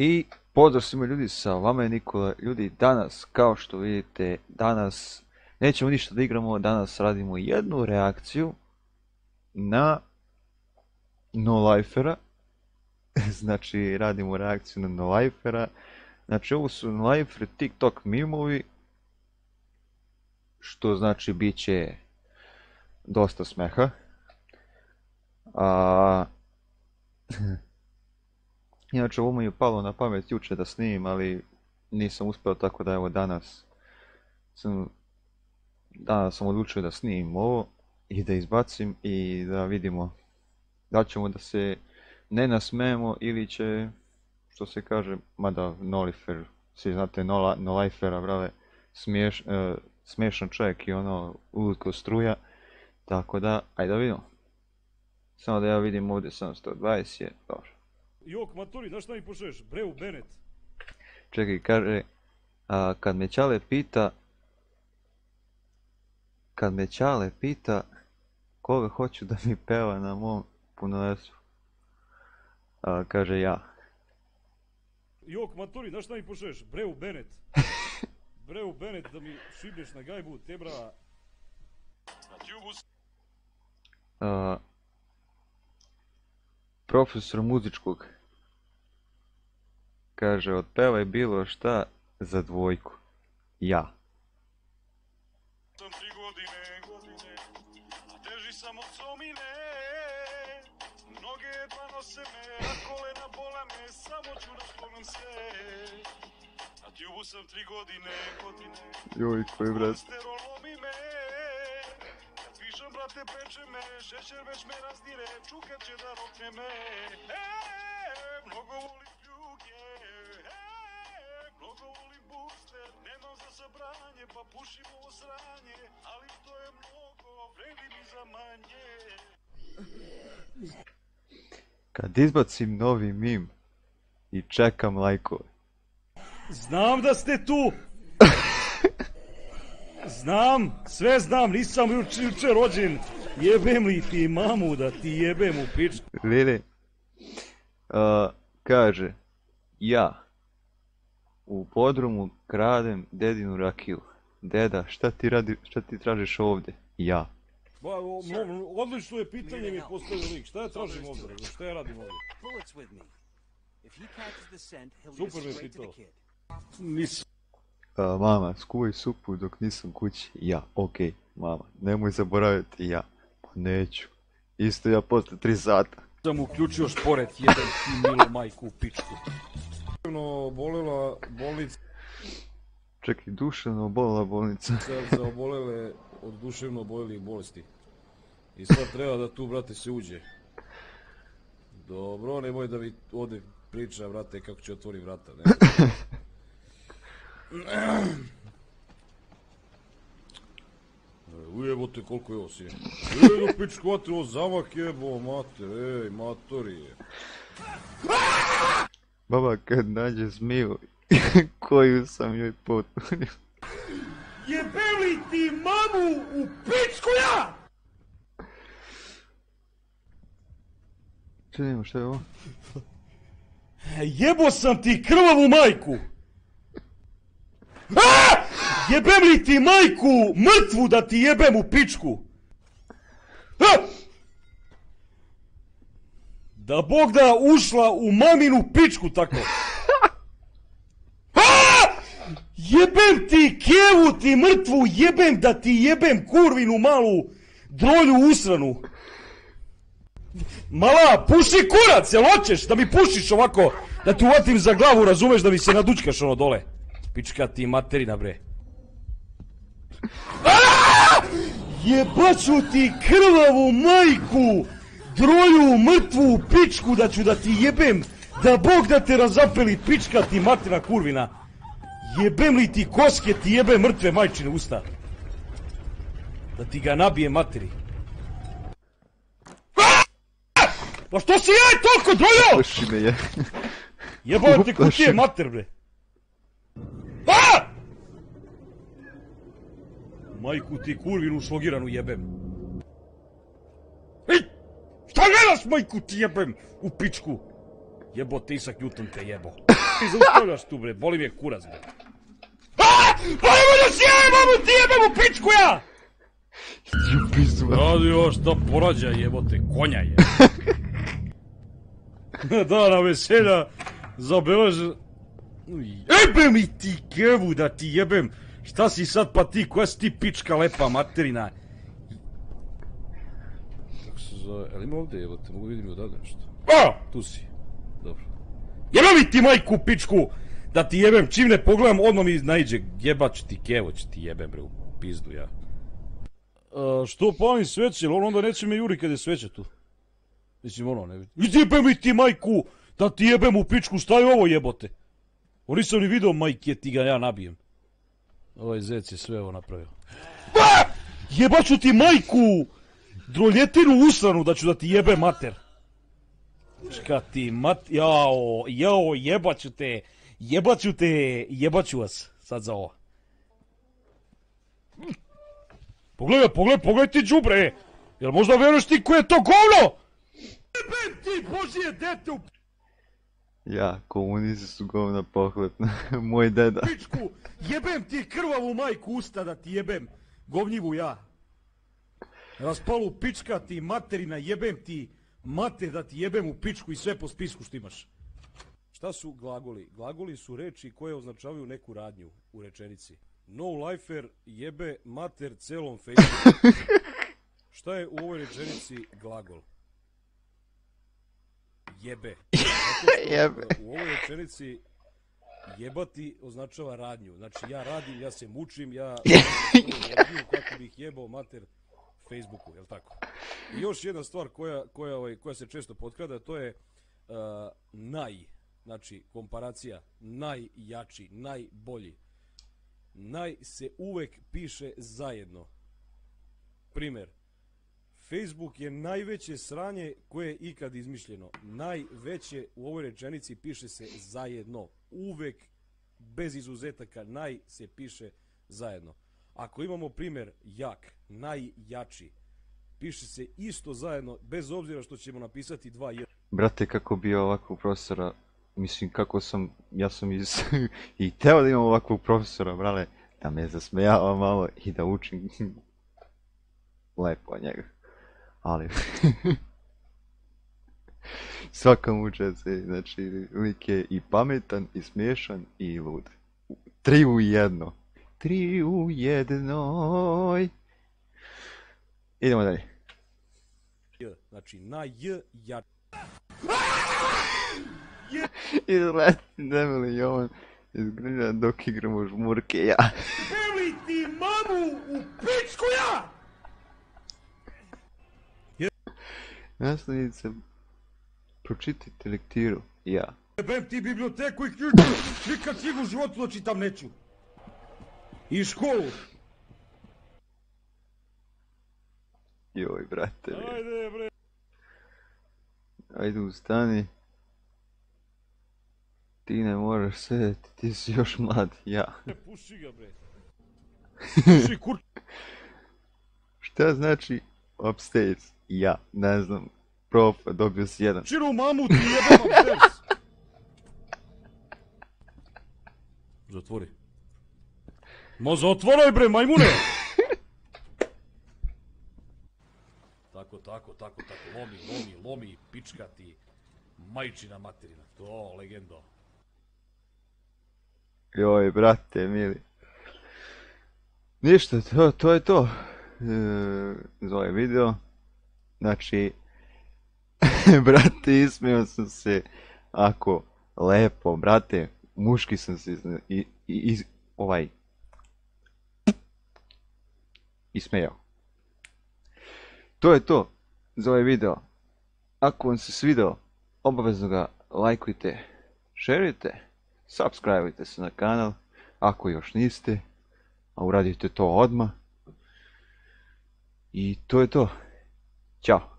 I pozdrav svima ljudi, sa vama je Nikola. Ljudi, danas, kao što vidite, danas nećemo ništa da igramo, danas radimo jednu reakciju na No-Lifera. Znači, radimo reakciju na No-Lifera. Znači, ovo su No-Lifer TikTok mimovi, što znači bit će dosta smeha. Inače, ovo mi je palo na pamet juče da snimim, ali nisam uspio, tako da evo danas sam odlučio da snimim ovo i da izbacim i da vidimo da ćemo da se ne nasmejemo ili će, što se kaže, mada No-Lifer, svi znate No-Lifera, brale, smiješan čovjek i ono ulutko struja, tako da, ajde da vidimo. Samo da ja vidim ovdje 720 je, dobro. Jok, maturi, znaš šta mi pošalješ? Breu Bennett. Čekaj, kaže, kad me Čale pita koga hoću da mi peva na mom punolesu, kaže ja. Jok, maturi, znaš šta mi pošalješ? Breu Bennett. Breu Bennett da mi šibneš na gajbu, tebra. Profesor muzičkog kaže, otpevaj bilo šta za dvojku. Ja. Sam 3 godine, a teži sam od somine. Noge jedva nose me, a kolena bole me, samo ću da sklonim se. Na tjubu sam 3 godine. Joj, koji brat. Kolesterol lomi me. Kad pišem, brate, peče me, šećer već me razdire, čukat će da rokne me. Mnogo volim pljuge, mnogo volim booster, nemam za sabranje, pa pušim ovo sranje, ali to je mnogo, vredi mi za manje. Kad izbacim novi mim i čekam lajkove. Znam da ste tu! Znam, sve znam, nisam juče rođen. Jebem li ti mamu da ti jebem u pičku? Lili, kaže, ja u podrumu kradem dedinu rakiju. Deda, šta ti tražiš ovdje? Ja. Odlično je pitanje mi postavio lik. Šta ja tražim ovdje? Šta ja radim ovdje? Super me pitao. Nisam. Mama, skuvaj supu dok nisam kući. Ja, okej, mama, nemoj zaboraviti ja. Pa neću. Isto ja posle 3 sata. Sam uključio šporet, jedan ti milo majku u pičku. Bolela bolnica. Čekaj, duševno obolila bolnica. Za obolele od duševno obolelih bolesti. I sad treba da tu, brate, se uđe. Dobro, nemoj da mi ovdje priča, brate, kako će otvori vrata, ne? Ujebote, koliko je ovo sije. Do pičku mater, ovo zamak jebo, mater, ej, matorije. Baba kad nađe zmiju koju sam joj potpurio. Jebem li ti mamu u pičku ja? Čudimo, šta je ovo? Jebo sam ti krvavu majku! Jebem li ti majku mrtvu da ti jebem u pičku? Da Bog da ušla u maminu pičku tako. Jebem ti kevu ti mrtvu, jebem da ti jebem kurvinu malu drolju usranu. Mala, puši kurac, jel hoćeš da mi pušiš ovako, da te uvatim za glavu, razumeš, da mi se nadučkaš ono dole. Pička ti materina, bre. Jebaću ti krvavu majku, drolju mrtvu u pičku da ću da ti jebem, da Bog da te razapeli, pička ti materina kurvina. Jebem li ti koske, ti jebem mrtve majčine usta. Da ti ga nabije materi. Pa što si jaj toliko droljo? Puši me je. Jebao te kutije mater, bre. Majku ti kurvinu šlogiranu jebem. Ej! Šta gledaš, majku ti jebem u pičku? Jebo te Isak Newton te jebo. Ti zaustavljaš tu bre, boli mi je kurac bre. Pa nemoj da sjebamo, ti jebamo pičku ja! Ju pizdu. Radi još šta porađa jebote, konja je. Da, na veselja zabeleže... Jebe mi ti kevu da ti jebem! Šta si sad pa ti, koja si ti pička lepa materina? Kako se zove, ali ima ovdje jebote, mogu vidim odavde nešto. A! Tu si, dobro. Jebe mi ti majku pičku! Da ti jebem, čim ne pogledam, odmah mi naiđe, jebat ću ti kevo, ću ti jebem bre u pizdu ja. Što palim sveće, jer on onda neće me juri kad je sveće tu. Mislim ono, ne vidim. Jebe mi ti majku, da ti jebem u pičku, šta je ovo jebote? O nisam ni vidio majke, ti ga ja nabijem. Ovaj zec je sve ovo napravio. Jebaću ti majku! Droljetinu usranu da ću da ti jebe mater. Čka ti jao, jebaću te, jebaću vas sad za ovo. Pogledaj ti džubre! Jel možda veruješ ti ko je to govno? Jebem ti božije dete u... Ja, komunisti su govna pohlepna. Moj deda. Pičku, jebem ti krvavu majku usta da ti jebem. Govnjivu ja. Raspalu pička ti materina, jebem ti mate da ti jebem u pičku i sve po spisku što imaš. Šta su glagoli? Glagoli su reči koje označavaju neku radnju u rečenici. No lifer jebe mater celom Facebooku. Šta je u ovoj rečenici glagol? Jebe. Jebe. U ovoj rečenici jebati označava radnju. Znači ja radim, ja se mučim, ja kako bih jebao mater Facebooku, jel tako? I još jedna stvar koja se često potkrada, to je znači komparacija, najjači, najbolji. Naj se uvek piše zajedno. Primer, Facebook je najveće sranje koje je ikad izmišljeno. Najveće u ovoj rečenici piše se zajedno. Uvek, bez izuzetaka, naj se piše zajedno. Ako imamo primjer jak, najjači, piše se isto zajedno, bez obzira što ćemo napisati 2 Brate, kako bi ovakvog profesora, mislim ja sam i teo da imam ovakvog profesora, brale, da me zasmejava malo i da učim lepo od njega. Ali, svaka mu čast, znači, lik je i pametan, i smiješan, i lud. 3 u 1. 3 u 1. Idemo dalje. Znači, na j, ja. Izgleda debeli Jovan izgleda dok igramo žmurke, ja. Evi ti mamu u pičku ja! Nastavnice, pročitajte lektiru, ja. Jebem ti biblioteku i knjigu, nikad knjigu u životu da čitam neću. I školu. Joj, brate. Ajde, bre. Ajde, ustani. Ti ne moraš sedeti, ti si još mlad, ja. Puši ga, bre. Puši kur... Šta znači upstairs? Ja, ne znam. Prof, dobio si 1. Čiru mamu ti jebam upstairs. Zatvori. Ma zatvoraj bre, majmune! Tako, lomi, pička ti, majčina materina, to legendo. Joj, brate, mili. Ništa, to je to. Za ovaj video. Znači, brate, ismijao sam se, ako lepo, brate, muški sam se ismejao. To je to za ovaj video. Ako vam se svidao, obavezno ga lajkujte, šerujte, subscribeujte se na kanal, ako još niste, a uradite to odmah. I to je to. Ćao.